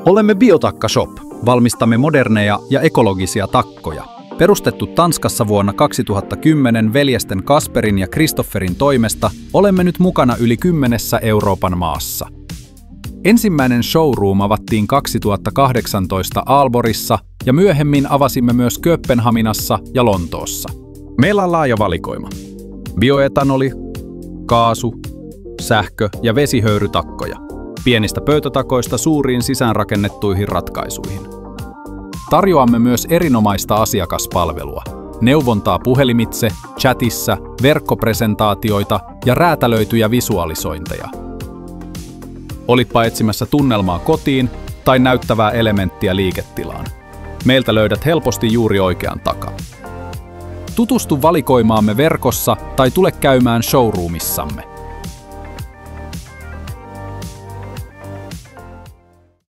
Olemme Biotakka Shop. Valmistamme moderneja ja ekologisia takkoja. Perustettu Tanskassa vuonna 2010 veljesten Kasperin ja Kristofferin toimesta, olemme nyt mukana yli 10 Euroopan maassa. Ensimmäinen showroom avattiin 2018 Aalborissa ja myöhemmin avasimme myös Kööpenhaminassa ja Lontoossa. Meillä on laaja valikoima. Bioetanoli, kaasu, sähkö- ja vesihöyrytakkoja. Pienistä pöytätakoista suuriin sisäänrakennettuihin ratkaisuihin. Tarjoamme myös erinomaista asiakaspalvelua, neuvontaa puhelimitse, chatissa, verkkopresentaatioita ja räätälöityjä visualisointeja. Olitpa etsimässä tunnelmaa kotiin tai näyttävää elementtiä liiketilaan. Meiltä löydät helposti juuri oikean takan. Tutustu valikoimaamme verkossa tai tule käymään showroomissamme.